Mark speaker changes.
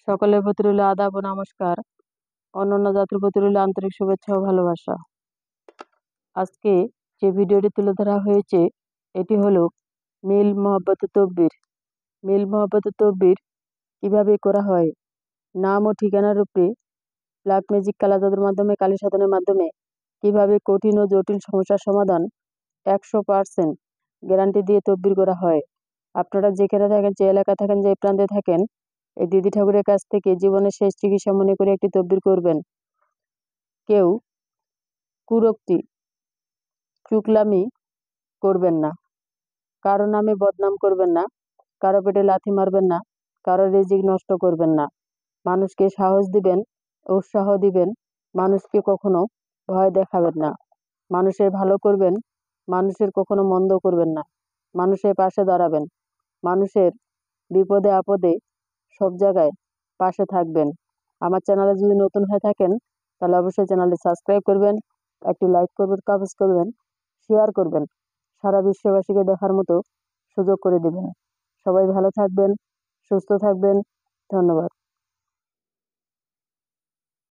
Speaker 1: সকলের প্রতি রইল আদাব ও নমস্কার। অন্যান্য জাতির প্রতি রইল আন্তরিক শুভেচ্ছা ও ভালোবাসা। আজকে যে ভিডিওটি তুলে ধরা হয়েছে এটি হলো মিল মোহাব্বত তকবীর। মিল মোহাব্বত তকবীর কিভাবে করা হয়, নাম ও ঠিকানার উপরে ব্ল্যাক ম্যাজিক কালা জাদুর মাধ্যমে, কালী সাধনের মাধ্যমে কিভাবে কঠিন ও জটিল সমস্যার সমাধান 100% গ্যারান্টি দিয়ে তকবীর করা হয়। আপনারা যেখানে থাকেন, যে এলাকা থাকেন, যে প্রান্তে থাকেন, এই দিদি ঠাকুরের কাছ থেকে জীবনের শেষ চিকিৎসা মনে করে একটি তকবীর করবেন। কেউ কুরক্তি চুকলামি করবেন না, কারো নামে বদনাম করবেন না, কারো পেটে লাথি মারবেন না, কারো রিজিক নষ্ট করবেন না। মানুষকে সাহস দিবেন, উৎসাহ দিবেন, মানুষকে কখনো ভয় দেখাবেন না। মানুষের ভালো করবেন, মানুষের কখনো মন্দ করবেন না। মানুষের পাশে দাঁড়াবেন, মানুষের বিপদে আপদে সব জায়গায় পাশে থাকবেন। আমার চ্যানেলে যদি নতুন হয়ে থাকেন তাহলে অবশ্যই চ্যানেলটি সাবস্ক্রাইব করবেন, একটি লাইক করবেন, কমেন্ট করবেন, শেয়ার করবেন, সারা বিশ্ববাসীকে দেখার মতো সুযোগ করে দেবেন। সবাই ভালো থাকবেন, সুস্থ থাকবেন। ধন্যবাদ।